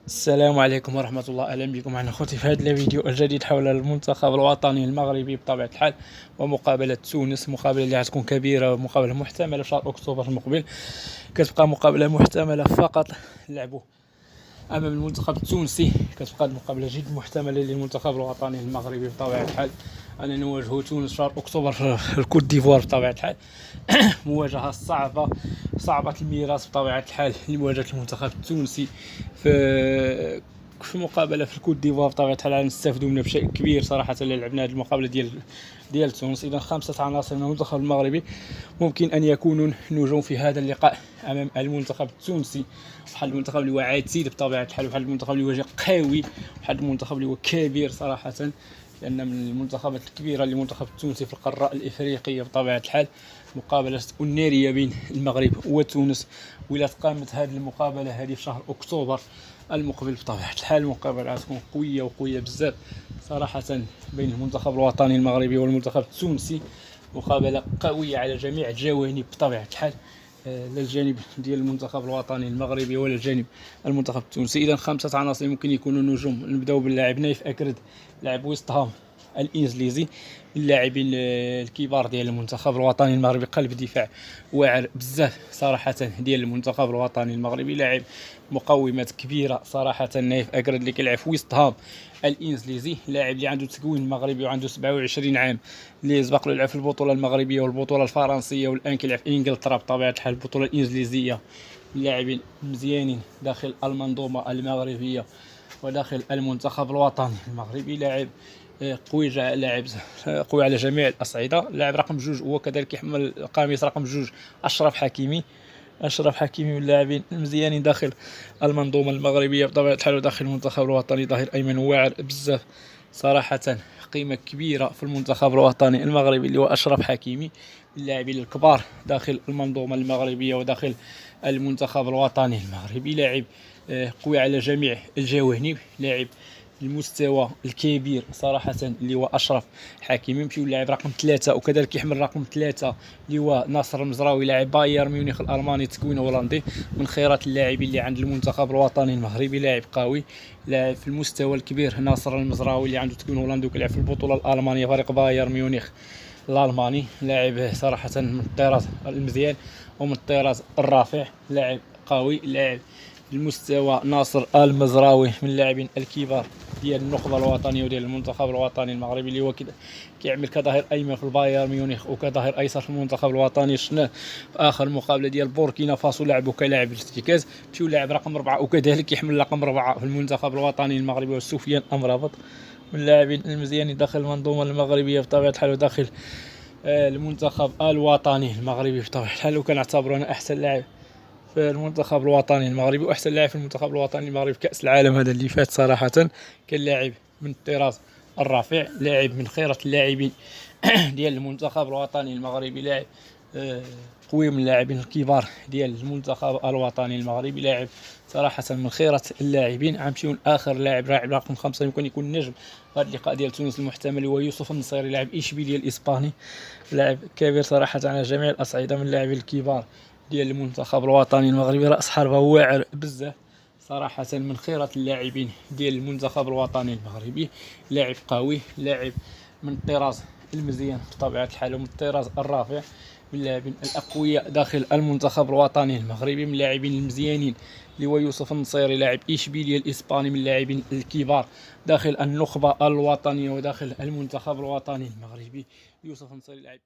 السلام عليكم ورحمة الله، أهلا بكم معنا أخوتي في هذا الفيديو الجديد حول المنتخب الوطني المغربي بطبيعة الحال ومقابلة تونس. مقابلة اللي غتكون كبيرة ومقابلة محتملة في شهر أكتوبر المقبل. كتبقى مقابلة محتملة فقط لعبوا أمام المنتخب التونسي، كتبقى المقابلة جد محتملة للمنتخب الوطني المغربي بطبيعة الحال أن نواجه تونس شهر أكتوبر في الكوت ديفوار بطبيعة الحال. مواجهة صعبة الميراث بطبيعة الحال لمواجهة المنتخب التونسي في مقابلة في الكوت ديفوار بطبيعة الحال. نستافدوا منها بشكل كبير صراحة. لعبنا هذه المقابلة ديال تونس. إذا 5 عناصر من المنتخب المغربي ممكن أن يكونوا نجوم في هذا اللقاء أمام المنتخب التونسي. واحد المنتخب اللي هو عتيد بطبيعة الحال، واحد المنتخب اللي هو قوي، واحد المنتخب اللي هو كبير صراحة، لأن من المنتخبات الكبيرة للمنتخب التونسي في القارة الإفريقية بطبيعة الحال. مقابلة نارية بين المغرب وتونس، وإلا تقامت هذه المقابلة هذه في شهر أكتوبر المقبل بطبيعة الحال المقابلة غتكون قوية بزاف صراحة بين المنتخب الوطني المغربي والمنتخب التونسي. مقابلة قوية على جميع الجوانب بطبيعة الحال، لا الجانب ديال المنتخب الوطني المغربي ولا الجانب المنتخب التونسي. إذا 5 عناصر ممكن يكونوا نجوم. نبداو باللاعب نايف أكرد، لاعب ويست هام الانجليزي، اللاعبين الكبار ديال المنتخب الوطني المغربي، قلب دفاع واعر بزاف صراحه ديال المنتخب الوطني المغربي، لاعب مقومات كبيره صراحه. نايف اكرد اللي كيلعب في ويست هام الانجليزي، لاعب اللي عنده تكوين مغربي وعنده 27 عام، اللي سبق له يلعب في البطوله المغربيه والبطوله الفرنسيه، والان كيلعب في انجلترا بطبيعه الحال البطوله الانجليزيه. لاعبين مزيانين داخل المنظومه المغربيه وداخل المنتخب الوطني المغربي. لاعب قوي، لاعب قوي على جميع الأصعدة. لاعب رقم 2 هو كذلك يحمل قميص رقم 2 أشرف حكيمي من اللاعبين المزيانين داخل المنظومة المغربية بطبيعة الحال وداخل المنتخب الوطني. ظهير أيمن واعر بزاف صراحة، قيمة كبيرة في المنتخب الوطني المغربي اللي هو أشرف حكيمي، من اللاعبين الكبار داخل المنظومة المغربية وداخل المنتخب الوطني المغربي. لاعب قوي على جميع الجوانب، لاعب المستوى الكبير صراحة اللي هو أشرف حكيمي. يمشيو اللاعب رقم 3 وكذلك يحمل رقم 3 اللي هو ناصر المزراوي، لاعب بايرن ميونخ الألماني، تكوين هولندي، من خيرات اللاعبين اللي عند المنتخب الوطني المغربي. لاعب قوي، لاعب في المستوى الكبير. ناصر المزراوي اللي عنده تكوين هولندي وكيلعب في البطولة الألمانية فريق بايرن ميونخ الألماني، لاعب صراحة من الطراز المزيان ومن الطراز الرافع، لاعب قوي، لاعب المستوى. ناصر المزراوي من اللاعبين الكبار ديال النخبه الوطنيه وديال المنتخب الوطني المغربي، اللي هو كيعمل كظهير ايمن في البايرن ميونخ وكظهير ايسر في المنتخب الوطني. شفناه في اخر مقابله ديال بوركينا فاسو لعبوا كلاعب ارتكاز. مشيو لاعب رقم 4 وكذلك يحمل رقم 4 في المنتخب الوطني المغربي، وسفيان امرابط من اللاعبين المزيانين داخل المنظومه المغربيه بطبيعه الحال وداخل المنتخب الوطني المغربي بطبيعه الحال. وكنعتبرو انا احسن لاعب في المنتخب الوطني المغربي واحسن لاعب في المنتخب الوطني المغربي في كاس العالم هذا اللي فات صراحه. كان لاعب من الطراز الرافع، لاعب من خيره اللاعبين ديال المنتخب الوطني المغربي، لاعب قوي من اللاعبين الكبار ديال المنتخب الوطني المغربي، لاعب صراحه من خيره اللاعبين. غنمشيو لاخر لاعب رقم 5 يمكن يكون نجم هذا اللقاء ديال تونس المحتمل، هو يوسف النصيري، لاعب اشبيليه الاسباني، لاعب كبير صراحه على جميع الاصعده، من اللاعبين الكبار ديال المنتخب الوطني المغربي، راس حربة واعر بزاف صراحة، من خيرة اللاعبين ديال المنتخب الوطني المغربي. لاعب قوي، لاعب من الطراز المزيان بطبيعة الحال ومن الطراز الرافع، من اللاعبين الأقوياء داخل المنتخب الوطني المغربي، من اللاعبين المزيانين اللي هو يوسف النصيري، لاعب إشبيلية الإسباني، من اللاعبين الكبار داخل النخبة الوطنية وداخل المنتخب الوطني المغربي. يوسف النصيري لاعب